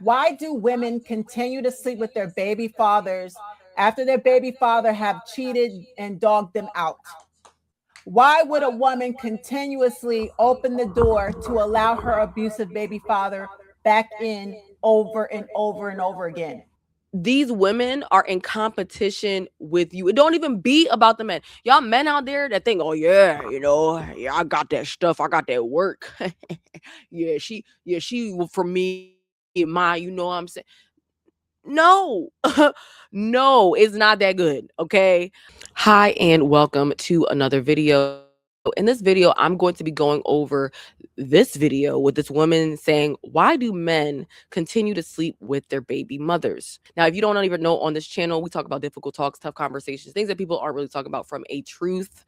Why do women continue to sleep with their baby fathers after their baby father have cheated and dogged them out? Why would a woman continuously open the door to allow her abusive baby father back in over and over and over again? These women are in competition with you. It don't even be about the men. Y'all men out there that think, oh yeah, yeah, I got that stuff, I got that work. she for me, my, you know what I'm saying? No, no, it's not that good. Okay. Hi, and welcome to another video. In this video, I'm going to be going over this video with this woman saying, why do men continue to sleep with their baby mothers? Now, if you don't even know, on this channel, we talk about difficult talks, tough conversations, things that people aren't really talking about from a truth,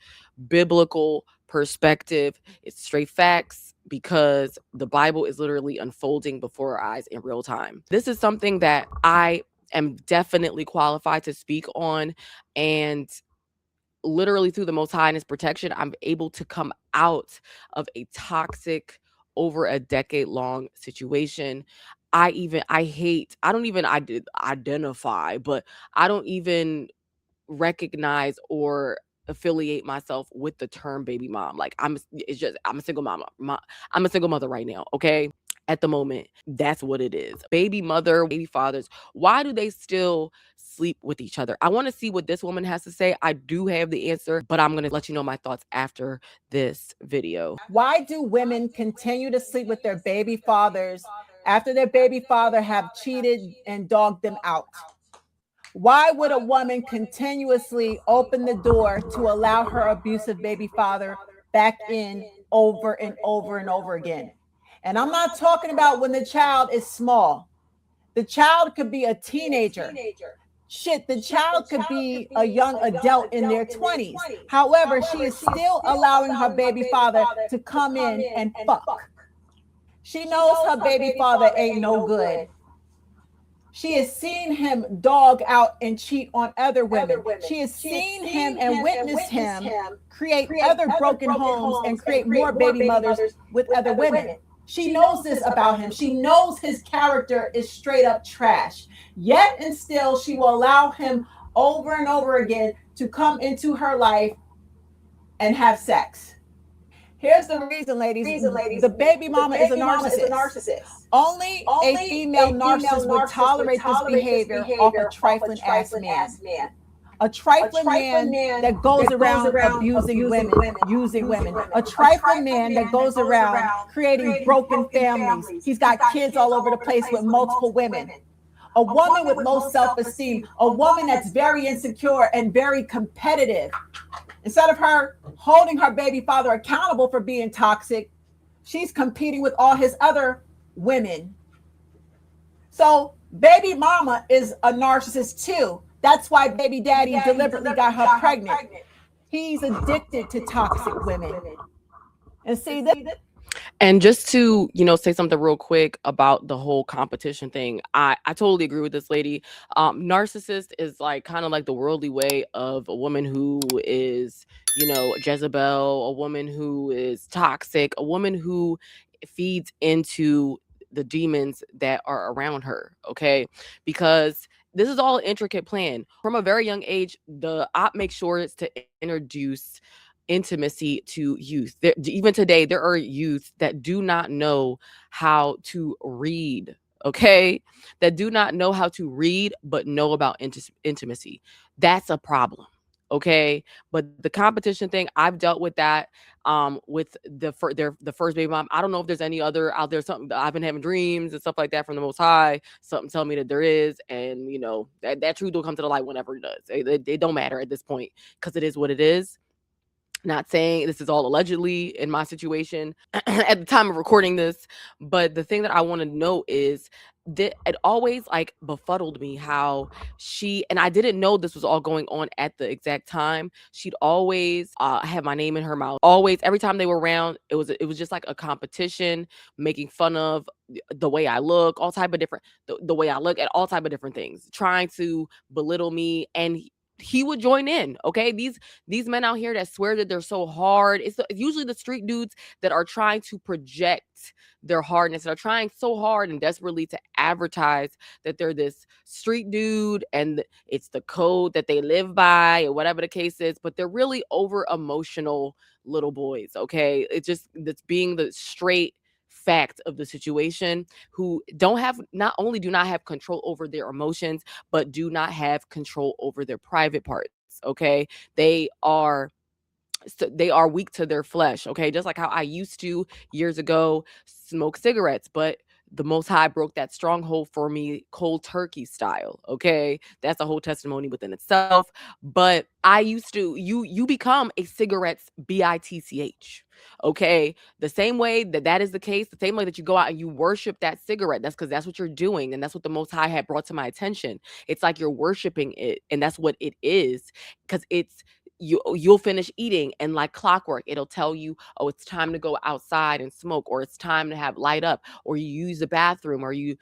biblical perspective. It's straight facts because the Bible is literally unfolding before our eyes in real time. This is something that I am definitely qualified to speak on, and literally through the Most High and His protection, I'm able to come out of a toxic, over a decade long situation. I don't even identify, but I don't even recognize or affiliate myself with the term baby mom. Like, I'm a single mama. I'm a single mother right now, okay? At the moment, that's what it is. Baby mother, baby fathers, why do they still sleep with each other? I want to see what this woman has to say. I do have the answer, but I'm going to let you know my thoughts after this video. Why do women continue to sleep with their baby fathers after their baby father have cheated and dogged them out? Why would a woman continuously open the door to allow her abusive baby father back in over and over and over again? And I'm not talking about when the child is small. The child could be a teenager. Shit, the child could be a young adult in their 20s. However, she is still allowing her baby father to come in and fuck. She knows her baby father ain't no good. She has seen him dog out and cheat on other women. She has seen him and witnessed him create other broken homes and create more baby mothers with other women. She knows this about him. She knows his character is straight up trash. Yet and still, she will allow him over and over again to come into her life and have sex. Here's the reason, ladies. The baby mama is a narcissist. Only a female narcissist would tolerate this behavior off a trifling ass man. A trifling man that goes around abusing women, using women. A trifling man that goes around creating broken families. He's got kids all over the place with multiple women. A woman with low self-esteem. A woman that's very insecure and very competitive. Instead of her holding her baby father accountable for being toxic, she's competing with all his other women. So baby mama is a narcissist too. That's why baby daddy deliberately got her pregnant. He's addicted to toxic women. And see that. And just to, say something real quick about the whole competition thing, I totally agree with this lady. Narcissist is like kind of like the worldly way of a woman who is, Jezebel, a woman who is toxic, a woman who feeds into the demons that are around her. Okay. Because this is all an intricate plan. From a very young age, the op makes sure it's to introduce intimacy to youth. Even today, there are youth that do not know how to read, okay? That do not know how to read, but know about intimacy. That's a problem, okay? But the competition thing, I've dealt with that with the first baby mom. I don't know if there's any other out there. Something I've been having dreams and stuff like that from the Most High. Something tell me that there is, and that truth will come to the light whenever it does. It don't matter at this point because it is what it is. Not saying this is all allegedly in my situation at the time of recording this, but the thing that I want to know is that it always like befuddled me how and I didn't know this was all going on at the exact time. She'd always have my name in her mouth. Always, every time they were around, it was just like a competition, making fun of the way I look, all type of different, the way I look at all type of different things, trying to belittle me. And he would join in. Okay, these men out here that swear that they're so hard, it's usually the street dudes that are trying to project their hardness, that are trying so hard and desperately to advertise that they're this street dude and it's the code that they live by or whatever the case is, but they're really over emotional little boys. Okay, it's just that's being the straight fact of the situation, who don't have, not only do not have control over their emotions, but do not have control over their private parts. Okay, they are they are weak to their flesh. Okay, just like how I used to years ago smoke cigarettes, but the Most High broke that stronghold for me cold turkey style. Okay, that's a whole testimony within itself. But I used to, you become a cigarette's bitch. Okay, the same way that that is the case, the same way that you go out and you worship that cigarette, that's because that's what you're doing, and that's what the Most High had brought to my attention. It's like you're worshiping it, and that's what it is, because it's, you'll finish eating and like clockwork it'll tell you, oh, it's time to go outside and smoke, or it's time to have light up, or you use the bathroom, or you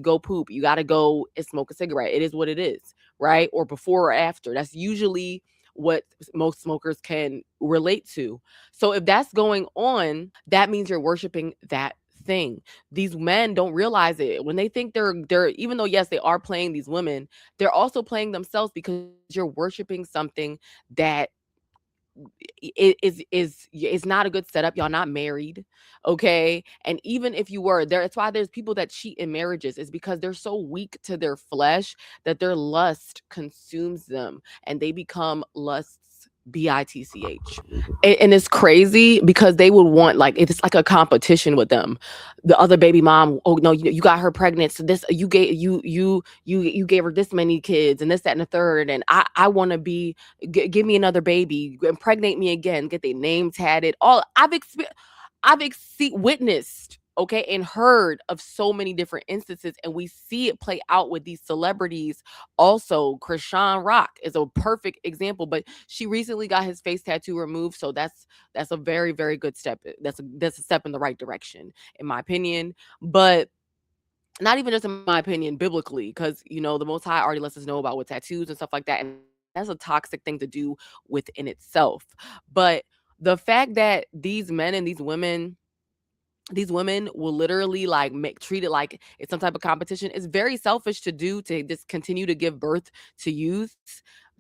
go poop, you got to go and smoke a cigarette. It is what it is, right? Or before or after, that's usually what most smokers can relate to. So if that's going on, that means you're worshiping that thing. These men don't realize it when they think they're even though yes, they are playing these women, they're also playing themselves, because you're worshiping something that is not a good setup. Y'all not married, okay? And even if you were there, it's why there's people that cheat in marriages, is because they're so weak to their flesh that their lust consumes them and they become lusts bitch. And it's crazy because they would want, like, it's like a competition with them. The other baby mom, oh no, you got her pregnant, so this you gave you gave her this many kids and this, that, and the third, and I want to be, give me another baby, impregnate me again, get their name tatted. All I've witnessed, okay, and heard of so many different instances, and we see it play out with these celebrities. Also, Krishan Rock is a perfect example, but she recently got his face tattoo removed, so that's a very, very good step. That's a step in the right direction, in my opinion. But not even just in my opinion, biblically, because the Most High already lets us know about what tattoos and stuff like that, and that's a toxic thing to do within itself. But the fact that these men and these women will literally like treat it like it's some type of competition, is very selfish to do, to just continue to give birth to youth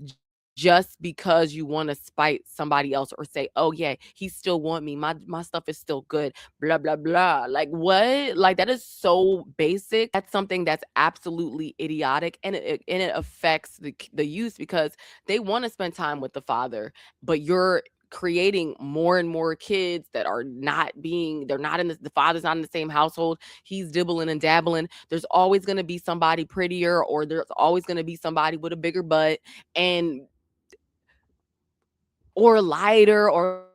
j- just because you want to spite somebody else, or say, oh yeah, he still want me, my stuff is still good, blah blah blah. Like, what? Like, that is so basic. That's something that's absolutely idiotic, and it affects the youth, because they want to spend time with the father, but you're creating more and more kids that are they're not in the father's not in the same household. He's dibbling and dabbling. There's always going to be somebody prettier, or there's always going to be somebody with a bigger butt, and or lighter, or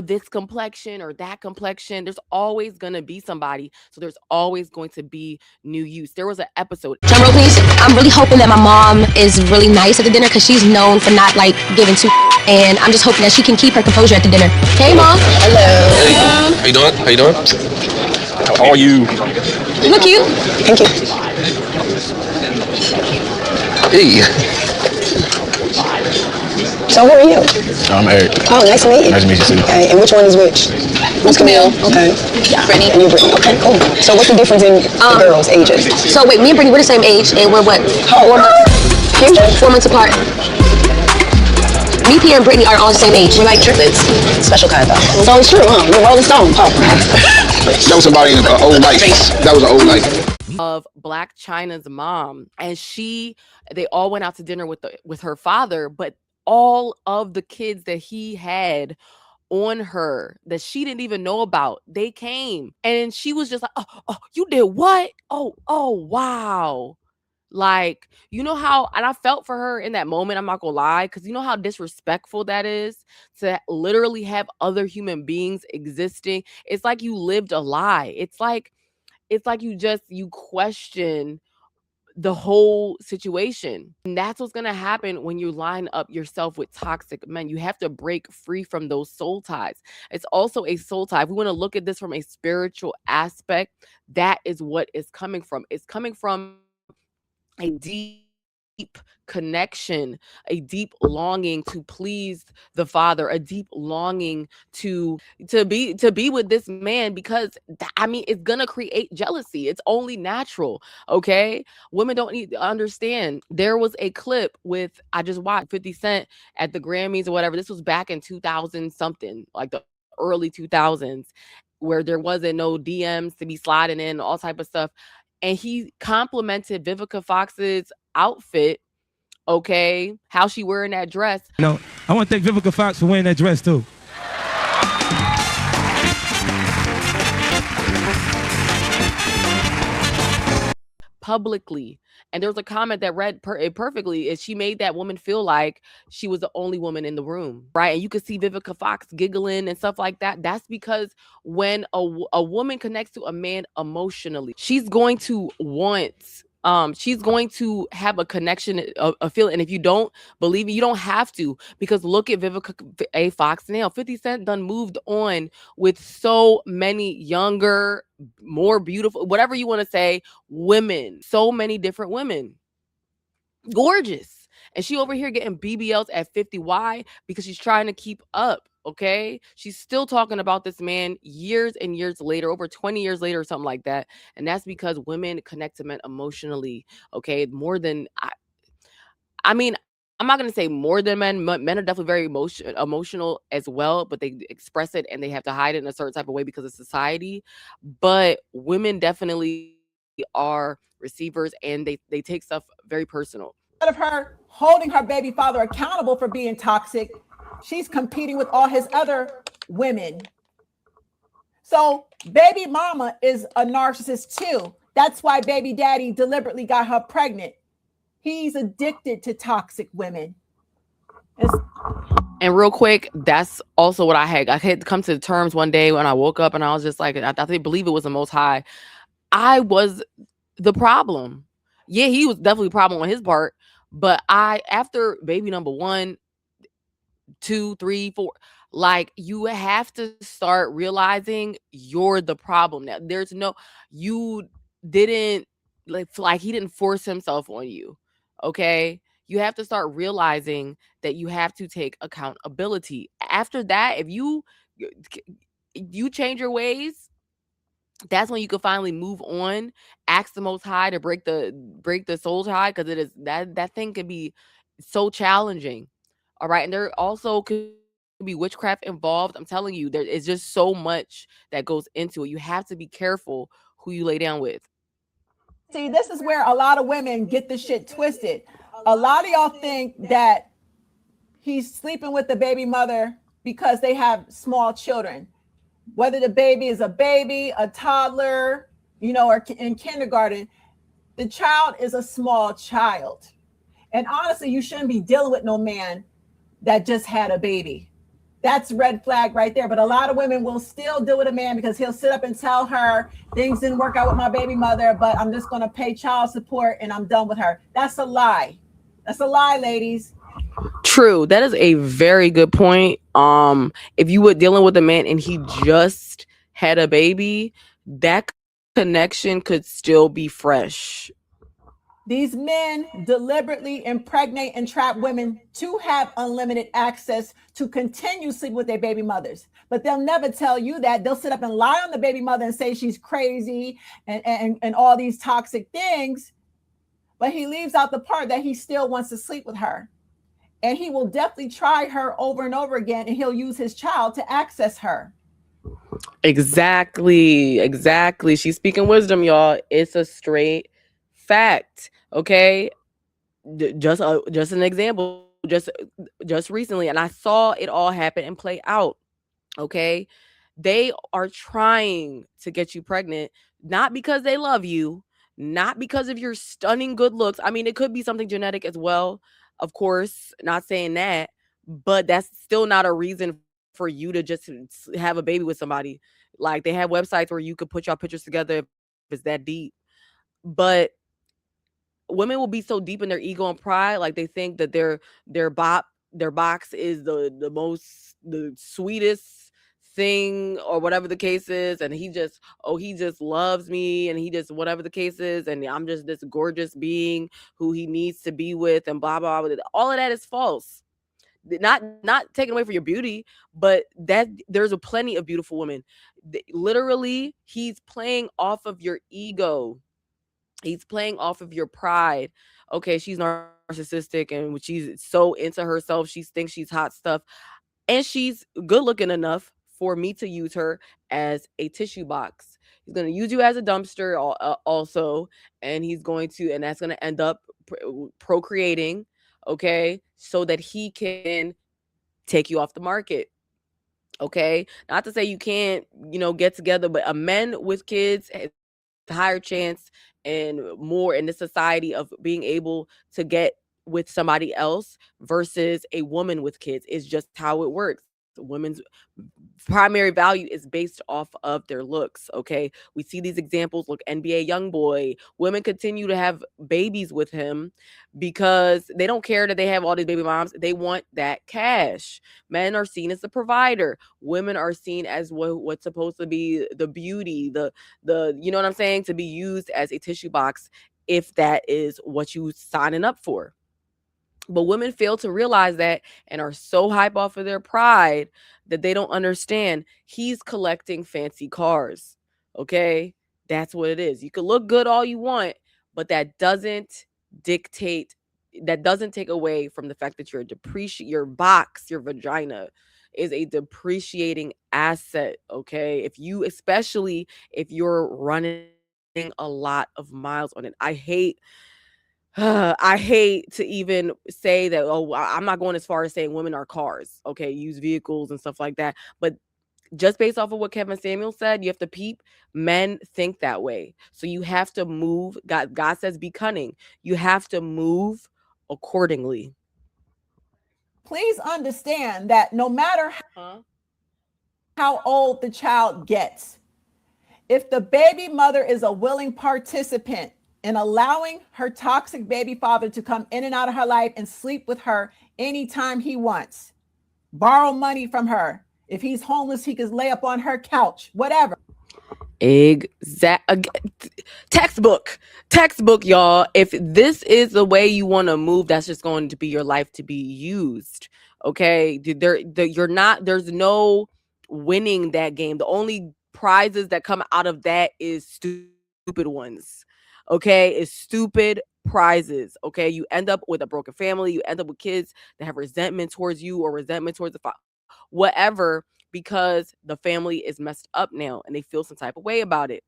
this complexion or that complexion. There's always going to be somebody, so there's always going to be new use. There was an episode. Drum roll, please. I'm really hoping that my mom is really nice at the dinner, because she's known for not like giving two. And I'm just hoping that she can keep her composure at the dinner. Hey, Mom. Hello. Hey, how you doing? How you doing? How are you? You look cute. Thank you. Hey. So who are you? I'm Eric. Oh, nice to meet you. Nice to meet you too. Okay, and which one is which? Who's Camille? Okay. Yeah. Brittany. And you're Brittany. Okay, cool. So what's the difference in the girls' ages? So wait, me and Brittany, we're the same age, and we're what? 4 months apart. Me, Pierre, and Brittany are all the same age. We're like triplets. Special kind though. So it's true, huh? You're Rolling Stone, huh? That was somebody in an old life. That was an old life. Of Black China's mom, and they all went out to dinner with her father, but all of the kids that he had on her that she didn't even know about, they came, and she was just like, oh, you did what? Oh, wow. Like, how, and I felt for her in that moment, I'm not gonna lie, because you know how disrespectful that is, to literally have other human beings existing. It's like you lived a lie. It's like you question the whole situation. And that's what's going to happen when you line up yourself with toxic men. You have to break free from those soul ties. It's also a soul tie. If we want to look at this from a spiritual aspect, that is what is coming from. It's coming from a deep connection, a deep longing to please the father, a deep longing to be with this man, because I mean, it's gonna create jealousy. It's only natural. Okay, women don't need to understand. There was a clip with, I just watched 50 Cent at the Grammys or whatever. This was back in 2000 something, like the early 2000s, where there wasn't no DMs to be sliding in, all type of stuff. And he complimented Vivica Fox's outfit, okay, how she wearing that dress. No, I want to thank Vivica Fox for wearing that dress too. Publicly. And there was a comment that read it perfectly, is she made that woman feel like she was the only woman in the room, right? And you could see Vivica Fox giggling and stuff like that. That's because when a woman connects to a man emotionally, she's going to want, she's going to have a connection, a feeling. And if you don't believe me, you don't have to, because look at Vivica A. Fox now. 50 Cent done moved on with so many younger, more beautiful, whatever you want to say, women, so many different women, gorgeous. And she over here getting BBLs at 50. Why? Because she's trying to keep up. Okay, she's still talking about this man years and years later, over 20 years later or something like that. And that's because women connect to men emotionally. Okay, more than I mean, I'm not gonna say more than men. Men are definitely very emotional as well, but they express it and they have to hide it in a certain type of way because of society. But women definitely are receivers, and they take stuff very personal. Instead of her holding her baby father accountable for being toxic, she's competing with all his other women. So baby mama is a narcissist too. That's why baby daddy deliberately got her pregnant. He's addicted to toxic women. And real quick, that's also what I had come to the terms one day when I woke up, and I was just like, I believe it was the Most High. I was the problem. Yeah, he was definitely a problem on his part. But after baby number 1, 2, 3, 4, like, you have to start realizing you're the problem. Now, you didn't like he didn't force himself on you. Okay, you have to start realizing that you have to take accountability. After that, if you change your ways, that's when you can finally move on. Ask the Most High to break the soul tie, because it is that thing can be so challenging. All right, and there also could be witchcraft involved. I'm telling you, there is just so much that goes into it. You have to be careful who you lay down with. See, this is where a lot of women get the shit twisted. A lot of y'all think that he's sleeping with the baby mother because they have small children. Whether the baby is a baby, a toddler, or in kindergarten, the child is a small child. And honestly, you shouldn't be dealing with no man that just had a baby. That's red flag right there. But a lot of women will still deal with a man because he'll sit up and tell her things didn't work out with my baby mother, but I'm just going to pay child support and I'm done with her. That's a lie. That's a lie, ladies. True. That is a very good point. If you were dealing with a man and he just had a baby, that connection could still be fresh. These men deliberately impregnate and trap women to have unlimited access to continue sleeping with their baby mothers. But they'll never tell you that. They'll sit up and lie on the baby mother and say she's crazy and all these toxic things. But he leaves out the part that he still wants to sleep with her. And he will definitely try her over and over again, and he'll use his child to access her. Exactly. She's speaking wisdom, y'all. It's a straight fact. Okay, just an example, just recently, and I saw it all happen and play out. Okay, they are trying to get you pregnant, not because they love you, not because of your stunning good looks. I mean, it could be something genetic as well, of course, not saying that, but that's still not a reason for you to just have a baby with somebody. Like, they have websites where you could put your pictures together if it's that deep. But women will be so deep in their ego and pride, like they think that their box is the sweetest thing or whatever the case is, and he just loves me, and he just whatever the case is, and I'm just this gorgeous being who he needs to be with, and blah blah blah. All of that is false. Not taken away from your beauty, but that there's a plenty of beautiful women. Literally, he's playing off of your ego. He's playing off of your pride. Okay, she's narcissistic and she's so into herself. She thinks she's hot stuff, and she's good looking enough for me to use her as a tissue box. He's going to use you as a dumpster also, and that's going to end up procreating, okay, so that he can take you off the market. Okay, not to say you can't, get together, but a man with kids has a higher chance and more in the society of being able to get with somebody else versus a woman with kids. Is just how it works. Women's primary value is based off of their looks. Okay, we see these examples. Look, NBA YoungBoy. Women continue to have babies with him because they don't care that they have all these baby moms. They want that cash. Men are seen as the provider. Women are seen as what's supposed to be the beauty, the you know what I'm saying, to be used as a tissue box if that is what you signing up for. But women fail to realize that and are so hype off of their pride that they don't understand he's collecting fancy cars. Okay? That's what it is. You can look good all you want, but that doesn't take away from the fact that your box, your vagina is a depreciating asset. Okay? Especially if you're running a lot of miles on it. I hate to even say that, I'm not going as far as saying women are cars, okay, use vehicles and stuff like that. But just based off of what Kevin Samuel said, you have to peep. Men think that way. So you have to move. God says be cunning. You have to move accordingly. Please understand that no matter how old the child gets, if the baby mother is a willing participant in allowing her toxic baby father to come in and out of her life and sleep with her anytime he wants, borrow money from her. If he's homeless, he can lay up on her couch, whatever. Textbook, y'all. If this is the way you want to move, that's just going to be your life to be used. Okay, there's no winning that game. The only prizes that come out of that is stupid ones. Okay, it's stupid prizes. Okay, you end up with a broken family. You end up with kids that have resentment towards you or resentment towards the whatever, because the family is messed up now and they feel some type of way about it.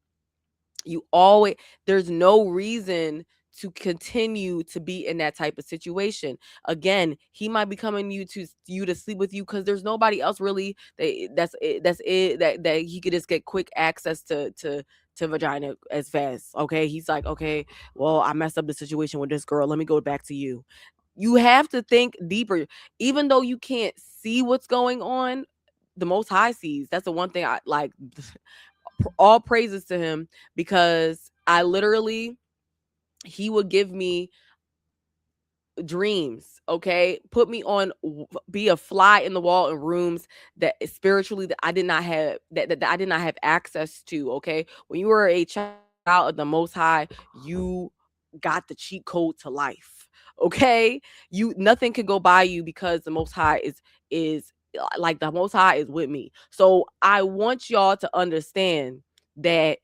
There's no reason to continue to be in that type of situation. Again, he might be coming to sleep with you because there's nobody else really that he could just get quick access to vagina as fast. Okay, he's like, okay, well, I messed up the situation with this girl, let me go back to you. You have to think deeper. Even though you can't see what's going on, the Most High sees. That's the one thing I like. All praises to him, because he would give me dreams, okay, put me on, be a fly in the wall in rooms that spiritually that I did not have, that I did not have access to. Okay, when you were a child of the Most High, you got the cheat code to life. Okay, nothing can go by you, because the Most High is like, the Most High is with me. So I want y'all to understand that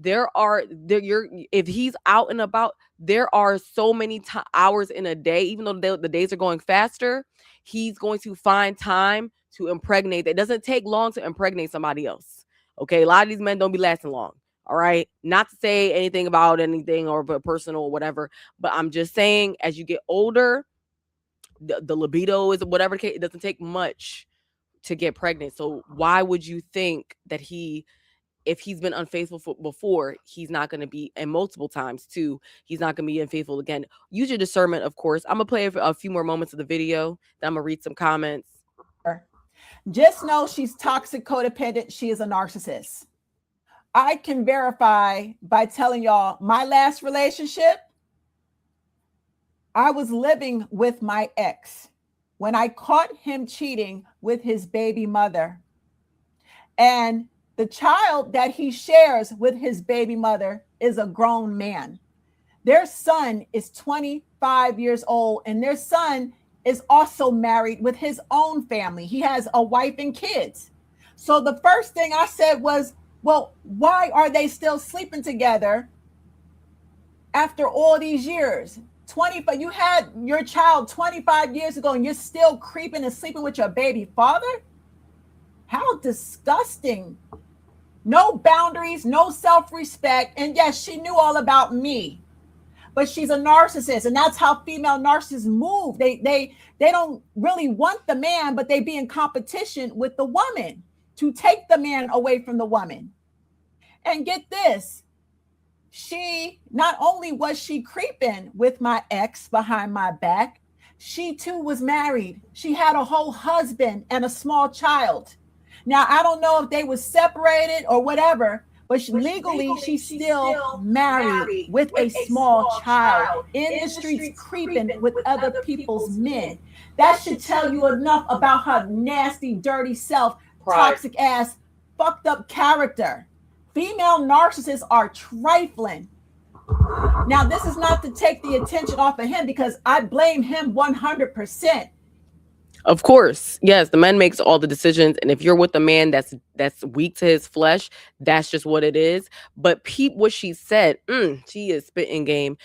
if he's out and about, there are so many hours in a day. Even though the days are going faster, he's going to find time to impregnate. It doesn't take long to impregnate somebody else. Okay, a lot of these men don't be lasting long. All right, not to say anything about anything or personal or whatever, but I'm just saying, as you get older, the libido is whatever the case, it doesn't take much to get pregnant. So why would you think that if he's been unfaithful before, he's not going to be, and multiple times too, he's not going to be unfaithful again? Use your discernment, of course. I'm going to play a few more moments of the video, then I'm going to read some comments. Just know she's toxic, codependent. She is a narcissist. I can verify by telling y'all my last relationship, I was living with my ex when I caught him cheating with his baby mother. And the child that he shares with his baby mother is a grown man. Their son is 25 years old, and their son is also married with his own family. He has a wife and kids. So the first thing I said was, well, why are they still sleeping together after all these years? 25, you had your child 25 years ago and you're still creeping and sleeping with your baby father? How disgusting. No boundaries, no self-respect. And yes, she knew all about me, but she's a narcissist, and that's how female narcissists move. They don't really want the man, but they be in competition with the woman to take the man away from the woman. And get this, she not only was she creeping with my ex behind my back, she too was married. She had a whole husband and a small child. Now, I don't know if they were separated or whatever, but legally she's still married with a small child in the streets creeping with other people's men. That should tell you enough about her nasty, dirty self, toxic ass, fucked up character. Female narcissists are trifling. Now, this is not to take the attention off of him, because I blame him 100%. Of course, yes, the man makes all the decisions, and if you're with a man that's weak to his flesh, that's just what it is. But peep what she said. She is spitting game.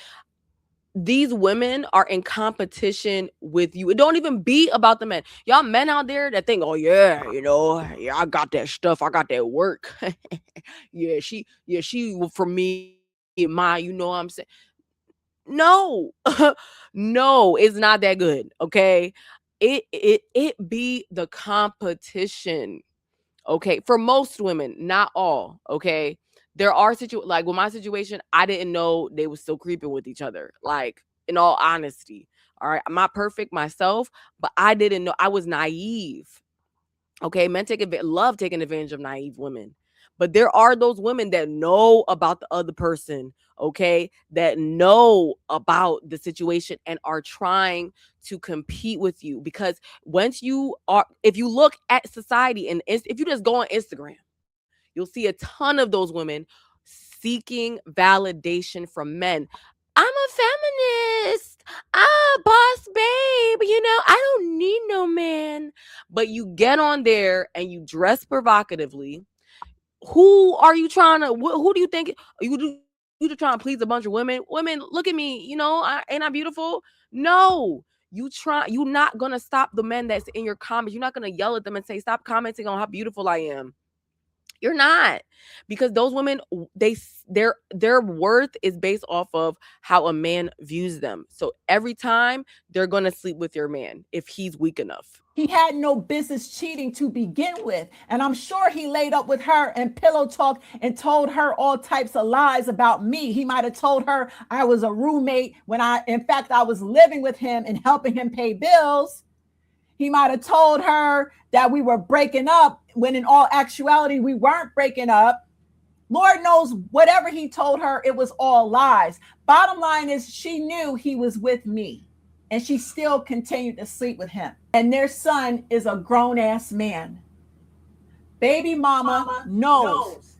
These women are in competition with you. It don't even be about the men. Y'all men out there that think, oh yeah, yeah, I got that stuff, I got that work. yeah, she for me, my, what I'm saying. No, no, it's not that good. Okay. It be the competition, okay, for most women, not all, okay. There are like with my situation, I didn't know they were still creeping with each other, like, in all honesty. All right, I'm not perfect myself, but I didn't know. I was naive. Okay, men love taking advantage of naive women, but there are those women that know about the other person, okay, that know about the situation and are trying to compete with you. Because if you look at society, and if you just go on Instagram, you'll see a ton of those women seeking validation from men. I'm a feminist. Boss babe. I don't need no man. But you get on there and you dress provocatively. Who are you trying to? Who do you think you just trying to please a bunch of women? Women, look at me. Ain't I beautiful? No. You're not gonna stop the men that's in your comments. You're not gonna yell at them and say, stop commenting on how beautiful I am. You're not, because those women, their worth is based off of how a man views them. So every time they're going to sleep with your man if he's weak enough. He had no business cheating to begin with. And I'm sure he laid up with her and pillow talk and told her all types of lies about me. He might have told her I was a roommate when in fact, I was living with him and helping him pay bills. He might have told her that we were breaking up when in all actuality, we weren't breaking up. Lord knows whatever he told her, it was all lies. Bottom line is, she knew he was with me and she still continued to sleep with him. And their son is a grown ass man. Baby mama knows.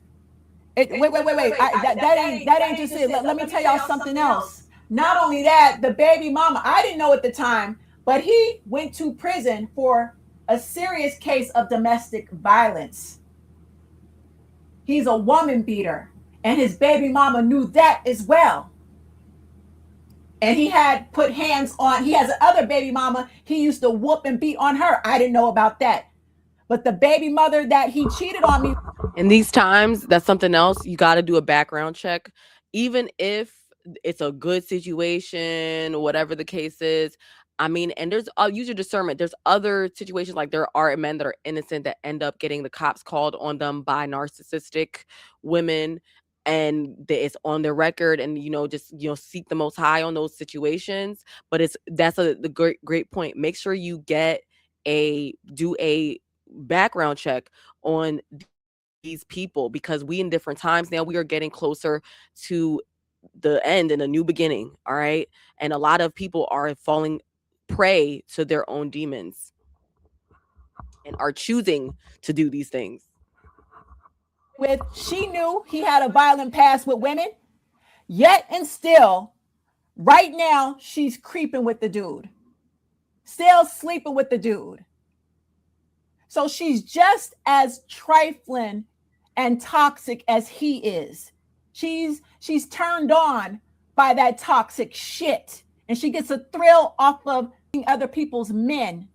Wait. That ain't just it. Let me tell y'all something else. Not only that, the baby mama, I didn't know at the time, but he went to prison for a serious case of domestic violence. He's a woman beater, and his baby mama knew that as well. And he had put hands on, he has another baby mama, he used to whoop and beat on her. I didn't know about that. But the baby mother that he cheated on me. In these times, that's something else. You got to do a background check. Even if it's a good situation, whatever the case is. I mean, and there's use your discernment. There's other situations, like there are men that are innocent that end up getting the cops called on them by narcissistic women, and it's on their record, and just seek the Most High on those situations. But that's the great point. Make sure you do a background check on these people, because we in different times now, we are getting closer to the end and a new beginning. All right, and a lot of people are falling prey to their own demons and are choosing to do these things. with, she knew he had a violent past with women, yet and still, right now, she's creeping with the dude, still sleeping with the dude. So she's just as trifling and toxic as he is. She's turned on by that toxic shit, and she gets a thrill off of other people's men.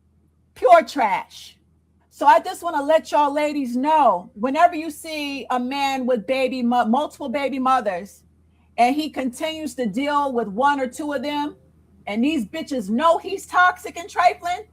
Pure trash. So I just want to let y'all ladies know, whenever you see a man with multiple baby mothers, and he continues to deal with one or two of them, and these bitches know he's toxic and trifling,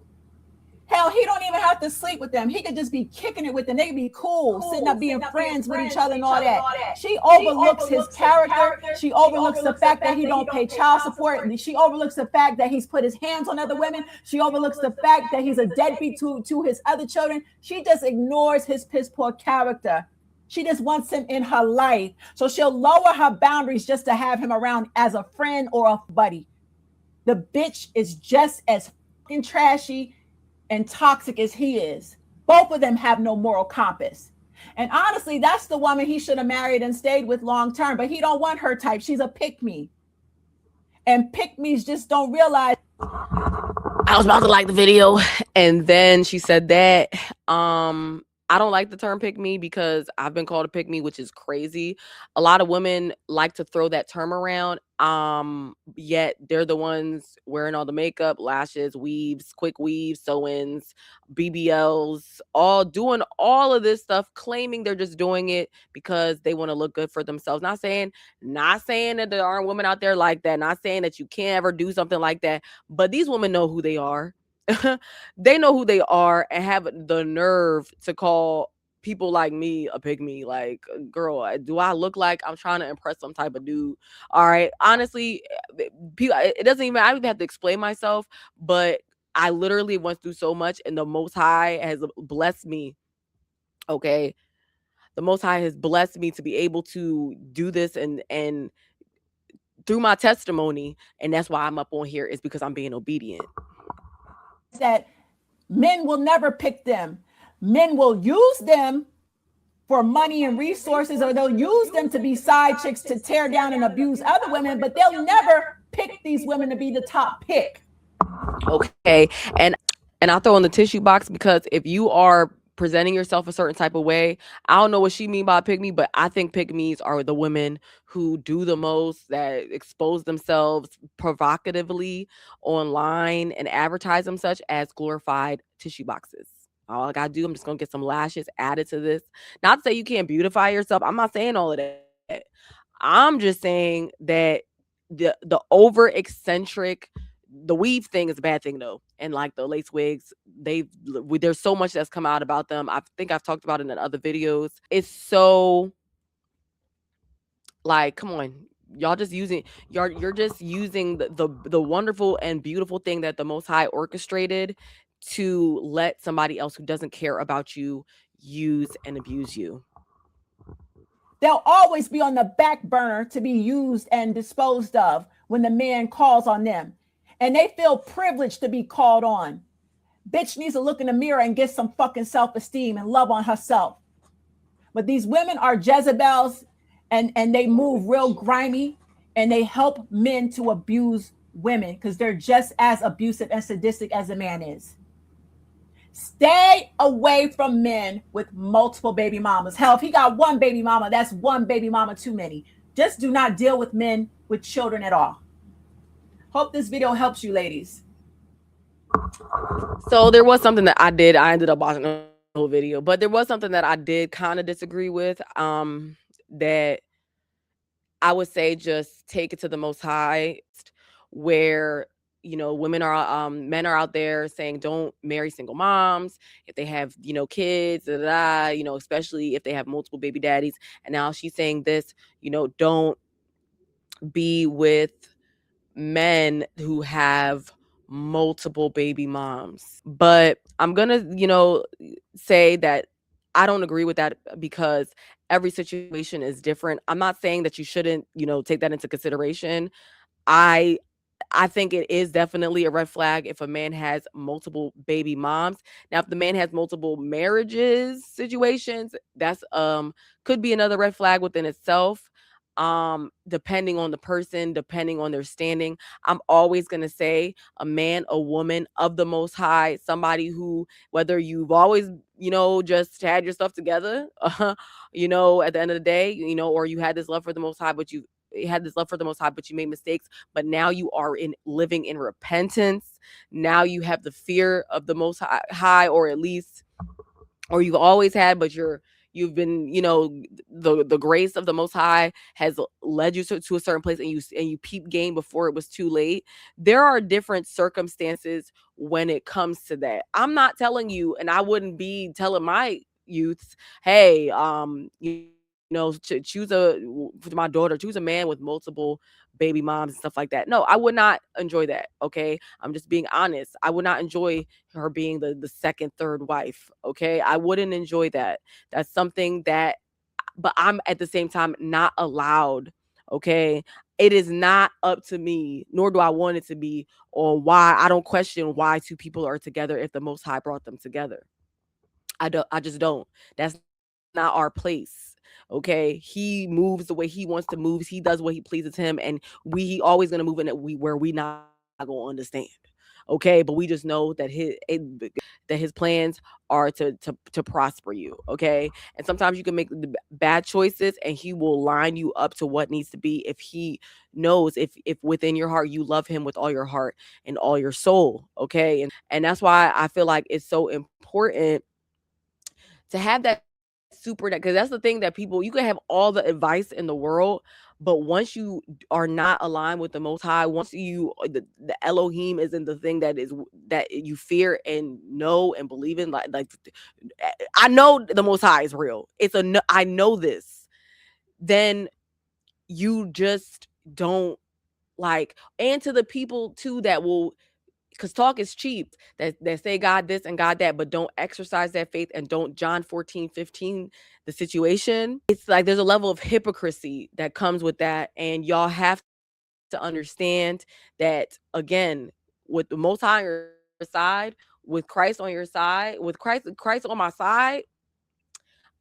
hell, he don't even have to sleep with them. He could just be kicking it with them. They could be cool, sitting up being friends with each other and all that. She overlooks his character. She overlooks the fact that he don't pay child support. She overlooks the fact that he's put his hands on other women. She overlooks the fact that he's a deadbeat to his other children. She just ignores his piss poor character. She just wants him in her life. So she'll lower her boundaries just to have him around as a friend or a buddy. The bitch is just as fucking trashy and toxic as he is. Both of them have no moral compass. And honestly, that's the woman he should have married and stayed with long term, but he don't want her type. She's a pick-me. And pick-me's just don't realize. I was about to like the video, and then she said that. I don't like the term pick me because I've been called a pick me, which is crazy. A lot of women like to throw that term around. Yet they're the ones wearing all the makeup, lashes, weaves, quick weaves, sew-ins, BBLs, all doing all of this stuff, claiming they're just doing it because they want to look good for themselves. Not saying that there aren't women out there like that. Not saying that you can't ever do something like that. But these women know who they are. They know who they are and have the nerve to call people like me a pygmy. Like, girl, do I look like I'm trying to impress some type of dude? All right. Honestly, it doesn't even, I don't even have to explain myself, but I literally went through so much, and the Most High has blessed me. Okay. The Most High has blessed me to be able to do this and through my testimony. And that's why I'm up on here, is because I'm being obedient. That men will never pick them. Men will use them for money and resources, or they'll use them to be side chicks to tear down and abuse other women, but they'll never pick these women to be the top pick. Okay. And I'll throw in the tissue box, because if you are presenting yourself a certain type of way, I don't know what she mean by pick me, but I think pick me's are the women who do the most, that expose themselves provocatively online and advertise them such as glorified tissue boxes. All I gotta do, I'm just gonna get some lashes added to this. Not to say you can't beautify yourself. I'm not saying all of that. I'm just saying that the over eccentric, the weave thing is a bad thing though. And like the lace wigs, there's so much that's come out about them. I think I've talked about it in other videos. It's so like, come on, y'all just using, you're just using the wonderful and beautiful thing that the Most High orchestrated to let somebody else who doesn't care about you use and abuse you. They'll always be on the back burner to be used and disposed of when the man calls on them. And they feel privileged to be called on. Bitch needs to look in the mirror and get some fucking self-esteem and love on herself. But these women are Jezebels, and they move real grimy, and they help men to abuse women because they're just as abusive and sadistic as a man is. Stay away from men with multiple baby mamas. Hell, if he got one baby mama, that's one baby mama too many. Just do not deal with men with children at all. Hope this video helps you, ladies. So there was something that I did. I ended up watching the whole video, but there was something that I did kind of disagree with. That I would say just take it to the Most High, where, you know, men are out there saying don't marry single moms if they have, you know, kids, you know, especially if they have multiple baby daddies. And now she's saying this, you know, don't be with men who have multiple baby moms. But I'm gonna, you know, say that I don't agree with that, because every situation is different. I'm not saying that you shouldn't, you know, take that into consideration. I I think it is definitely a red flag if a man has multiple baby moms. Now, if the man has multiple marriages, situations, that's could be another red flag within itself. Depending on the person, depending on their standing. I'm always gonna say a man, a woman of the most high, somebody who, whether you've always, just had your stuff together, at the end of the day, or you had this love for the most high, but you made mistakes, but now you are living in repentance. Now you have the fear of the most high, or at least, or you've always had, but you've been, the grace of the most high has led you to a certain place, and you peep game before it was too late. There are different circumstances when it comes to that. I'm not telling you, and I wouldn't be telling my youths, hey, choose for my daughter, choose a man with multiple baby moms and stuff like that. No, I would not enjoy that. Okay. I'm just being honest. I would not enjoy her being the second, third wife. Okay. I wouldn't enjoy that. That's something that, but I'm at the same time not allowed. Okay. It is not up to me, nor do I want it to be, or why. I don't question why two people are together if the Most High brought them together. I just don't. That's not our place. Okay, he moves the way he wants to move. He does what he pleases him, and we always gonna move in it where we not gonna understand. Okay, but we just know that his plans are to prosper you. Okay, and sometimes you can make the bad choices, and he will line you up to what needs to be if he knows if within your heart you love him with all your heart and all your soul. Okay, and that's why I feel like it's so important to have that because that's the thing that you can have all the advice in the world, but once you are not aligned with the Most High, once the Elohim isn't the thing that you fear and know and believe in, like I know the Most High is real. I know this. Then you just don't and to the people too that will, because talk is cheap, that say God this and God that, but don't exercise that faith and don't John 14:15 the situation. It's like there's a level of hypocrisy that comes with that, and y'all have to understand that, again, with the Most High on your side, with Christ on your side, with Christ on my side,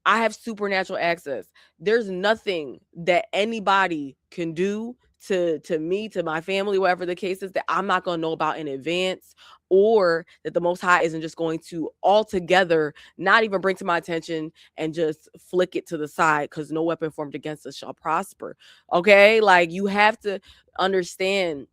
I have supernatural access. There's nothing that anybody can do to me, to my family, whatever the case is, that I'm not going to know about in advance, or that the Most High isn't just going to altogether not even bring to my attention and just flick it to the side, because no weapon formed against us shall prosper. Okay, like you have to understand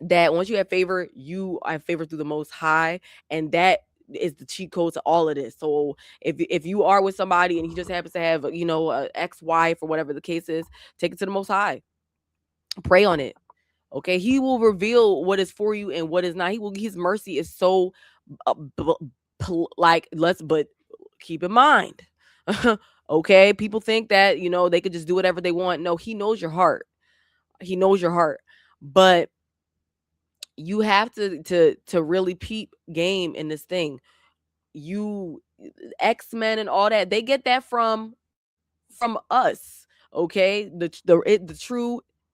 that once you have favor through the Most High, and that is the cheat code to all of this. So if you are with somebody and he just happens to have a ex-wife or whatever the case is, take it to the Most High, pray on it. Okay, he will reveal what is for you and what is not. His mercy is so but keep in mind, okay, people think that they could just do whatever they want. No, he knows your heart. But you have to really peep game in this thing. You X-Men and all that, they get that from us. Okay,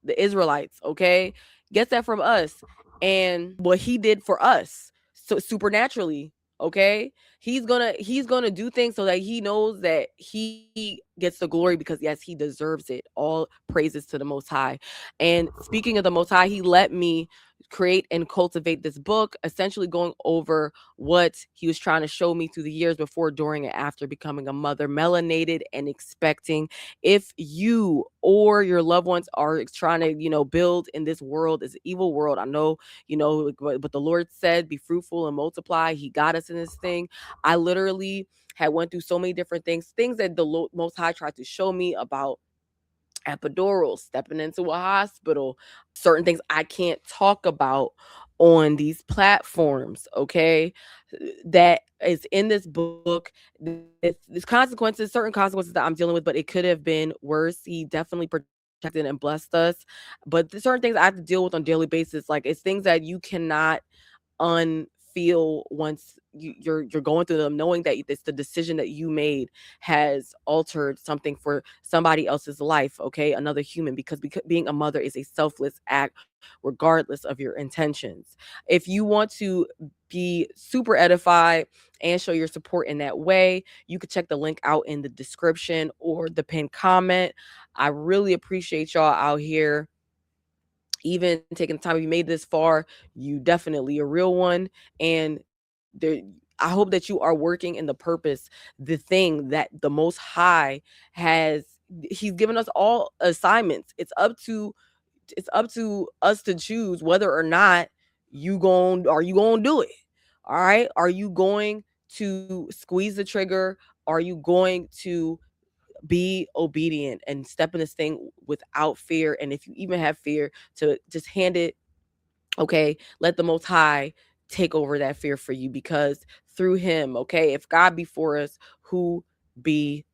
the Israelites, okay, gets that from us, and what he did for us so supernaturally. Okay, he's gonna do things so that he knows that he gets the glory, because yes, he deserves it. All praises to the Most High. And speaking of the Most High, he let me create and cultivate this book, essentially going over what he was trying to show me through the years before, during, and after becoming a mother, melanated and expecting. If you or your loved ones are trying to build in this world, this evil world, I know but the Lord said be fruitful and multiply. He got us in this thing. I literally had went through so many different things that the Most High tried to show me about epidural, stepping into a hospital, certain things I can't talk about on these platforms. Okay, that is in this book. There's certain consequences that I'm dealing with, but it could have been worse. He definitely protected and blessed us, but there's certain things I have to deal with on a daily basis. Like, it's things that you cannot unfeel once you're going through them, knowing that it's the decision that you made has altered something for somebody else's life, okay, another human, because being a mother is a selfless act regardless of your intentions. If you want to be super edified and show your support in that way, you could check the link out in the description or the pinned comment. I really appreciate y'all out here even taking the time. If you made this far, you definitely a real one. And there, I hope that you are working in the purpose, the thing that the Most High has. He's given us all assignments. It's up to us to choose whether or not you are you going to do it. All right, are you going to squeeze the trigger? Are you going to be obedient and step in this thing without fear? And if you even have fear, to just hand it, okay, let the Most High take over that fear for you, because through him, okay, if God be for us, who be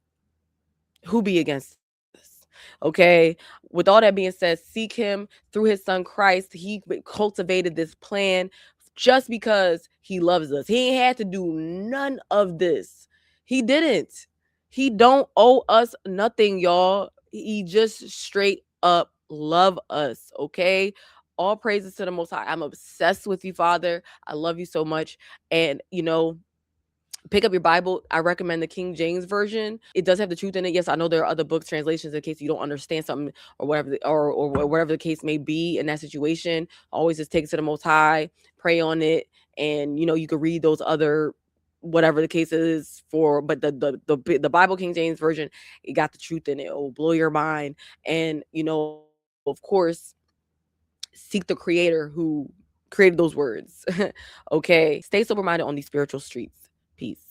against us? Okay, with all that being said, seek him through his son Christ. He cultivated this plan just because he loves us. He ain't had to do none of this. He didn't. He don't owe us nothing, y'all. He just straight up love us, okay? All praises to the Most High. I'm obsessed with you, Father. I love you so much. And, pick up your Bible. I recommend the King James Version. It does have the truth in it. Yes, I know there are other books, translations, in case you don't understand something or whatever, or whatever the case may be in that situation. Always just take it to the Most High, pray on it, and you can read those other, whatever the case is for. But the Bible King James Version, it got the truth in it. It will blow your mind. And of course, seek the Creator who created those words. Okay, stay sober minded on these spiritual streets. Peace.